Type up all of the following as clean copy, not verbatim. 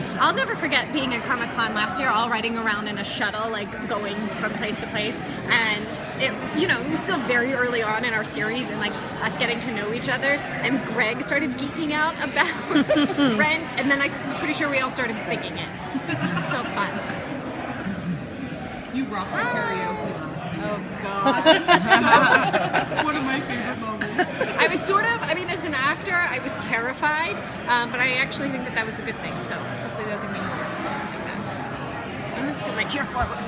show. I'll never forget being at Comic-Con last year, all riding around in a shuttle, like going from place to place. And it was still very early on in our series and like us getting to know each other. And Greg started geeking out about Rent, and then I'm pretty sure we all started singing it. So fun. You rock the karaoke. Oh God. One of my favorite moments. I was as an actor, I was terrified, but I actually think that was a good thing. So hopefully they'll give me more like that. I'm just gonna cheer forward.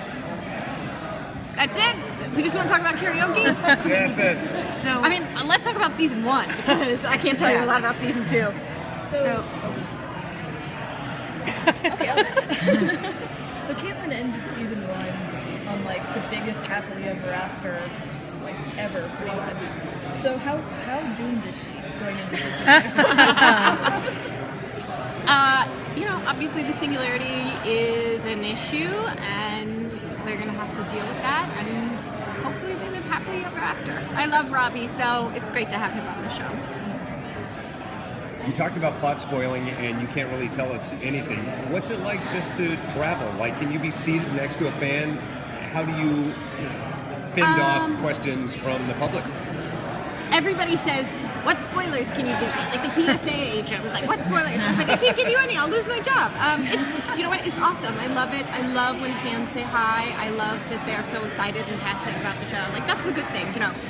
That's it. We just want to talk about karaoke. Yeah, that's it. So let's talk about season 1 because I can't tell you a lot about season 2. So Caitlin ended season 1 on like the biggest happily ever after like ever, pretty much. So how doomed is she going into season 2? Obviously the singularity is an issue, and they're gonna have to deal with that, and hopefully they live happily ever after. I love Robbie, so it's great to have him on the show. You talked about plot spoiling, and you can't really tell us anything. What's it like just to travel? Like, can you be seated next to a fan? How do you fend off questions from the public? Everybody says, what spoilers can you give me? Like the TSA agent was like, what spoilers? I was like, I can't give you any, I'll lose my job. It's awesome. I love it. I love when fans say hi. I love that they're so excited and passionate about the show. Like, that's the good thing.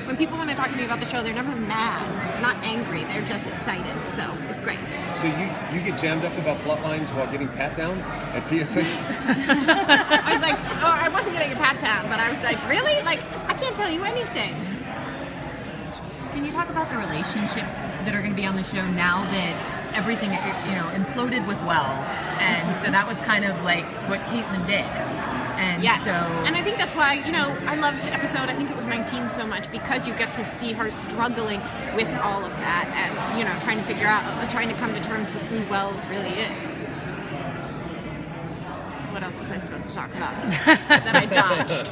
When people want to talk to me about the show, they're never mad. They're not angry. They're just excited. So it's great. So you get jammed up about plot lines while getting pat down at TSA? I was like, I wasn't getting a pat down, but I was like, really? Like, I can't tell you anything. Can you talk about the relationships that are going to be on the show now that everything, imploded with Wells? And so that was kind of like what Caitlin did. And yes. So... And I think that's why, I loved episode, I think it was 19 so much, because you get to see her struggling with all of that and, trying to come to terms with who Wells really is. What else was I supposed to talk about that I dodged?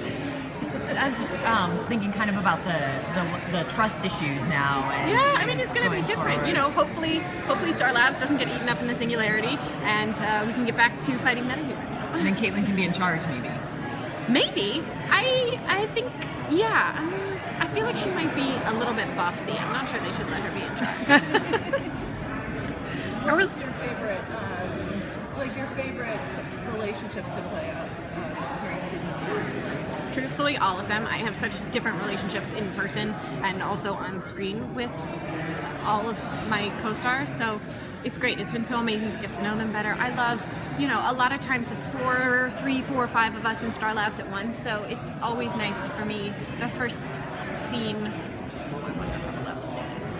I was just thinking kind of about the trust issues now. And it's going to be different. Forward. Hopefully Star Labs doesn't get eaten up in the singularity, and we can get back to fighting metahumans. And then Caitlin can be in charge, maybe. Maybe. I think, I feel like she might be a little bit bossy. I'm not sure they should let her be in charge. What was your favorite, your favorite relationships to play out during season 4? Truthfully, all of them. I have such different relationships in person and also on screen with all of my co-stars, so it's great. It's been so amazing to get to know them better. I love, a lot of times it's 3, 4, 5 of us in Star Labs at once, so it's always nice for me. The first scene, I wonder if I'm allowed to say this.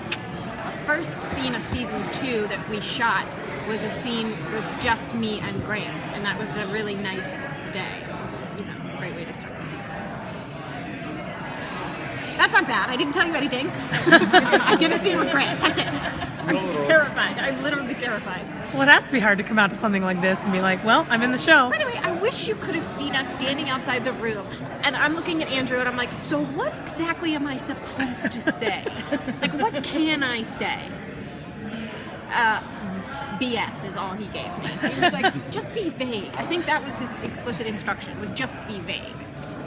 The first scene of season 2 that we shot was a scene with just me and Grant, and that was a really nice day. It was, a great way to start the season. That's not bad. I didn't tell you anything. I did a scene with Grant. That's it. I'm terrified. I'm literally terrified. Well, it has to be hard to come out to something like this and be like, well, I'm in the show. By the way, I wish you could have seen us standing outside the room. And I'm looking at Andrew and I'm like, so what exactly am I supposed to say? Like, what can I say? BS is all he gave me. He was like, just be vague. I think that was his explicit instruction, was just be vague.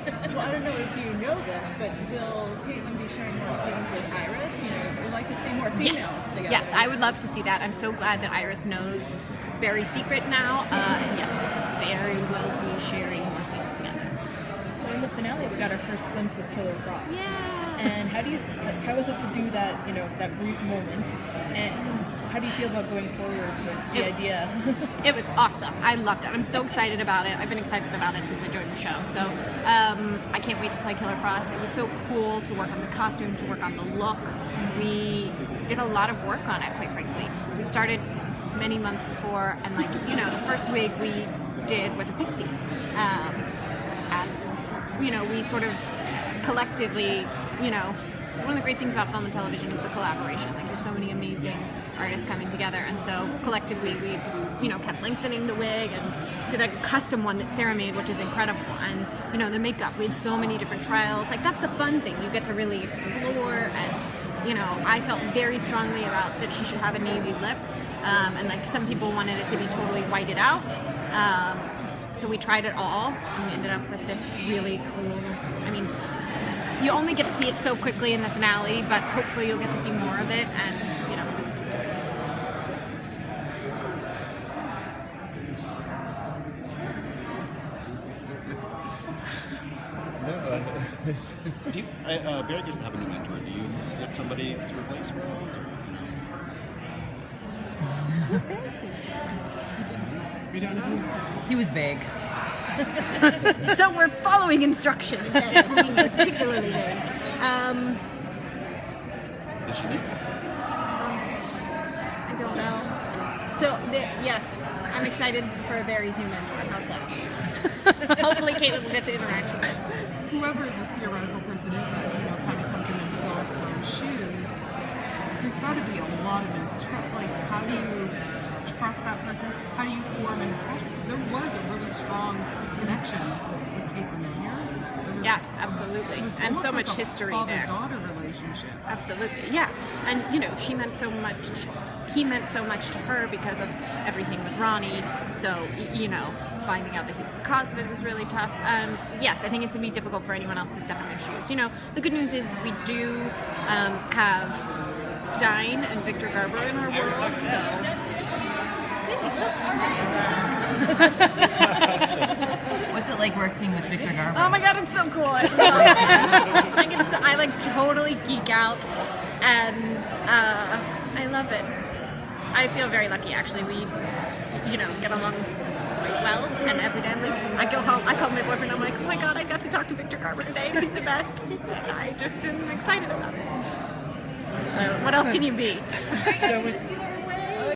Well, I don't know if you know this, but will Caitlin be sharing more scenes with Iris? We'd like to see more females together. Yes, I would love to see that. I'm so glad that Iris knows Barry's secret now. And yes, Barry will be sharing more scenes together. So in the finale, we got our first glimpse of Killer Frost. Yeah. And how was it to do that, that brief moment? And how do you feel about going forward with the idea? It was awesome. I loved it. I'm so excited about it. I've been excited about it since I joined the show. So I can't wait to play Killer Frost. It was so cool to work on the costume, to work on the look. We did a lot of work on it, quite frankly. We started many months before, and the first wig we did was a pixie. And we sort of collectively, one of the great things about film and television is the collaboration. Like, there's so many amazing artists coming together, and so collectively we just, kept lengthening the wig and to the custom one that Sarah made, which is incredible. And the makeup, we had so many different trials. Like, that's the fun thing. You get to really explore, and I felt very strongly about that she should have a navy lip. and like some people wanted it to be totally whited out. So we tried it all, and we ended up with this really cool. I mean, you only get to see it so quickly in the finale, but hopefully you'll get to see more of it, and you know, get to keep doing it. Do you, Barry gets to have a new mentor. Do you get somebody to replace Rose? We don't know. He was vague. So we're following instructions that seem particularly vague. Does she need? I don't know. So yes, I'm excited for Barry's new mentor. How's that? Hopefully, Caitlin will get to interact with it. Whoever the theoretical person is that kind of comes in and fills those shoes, there's got to be a lot of mistrust. Like, how do you trust that person? How do you form an attachment? Because there was a really strong connection with Caitlin and Harrison. Yeah, absolutely, It was and almost so like much a history there. father-daughter relationship. Absolutely, yeah. And you know, she meant so much. He meant so much to her because of everything with Ronnie. So you know, finding out that he was the cause of it was really tough. Yes, I think it's gonna be difficult for anyone else to step in their shoes. You know, the good news is we do have Stein and Victor Garber in our world. So. What's it like working with Victor Garber? Oh my god, it's so cool! I like totally geek out, and I love it. I feel very lucky, actually. We, you know, get along quite well, and every day I'm like, I go home, I call my boyfriend, I'm like, oh my god, I got to talk to Victor Garber today. He's the best. I just am excited about it. What else can you be? So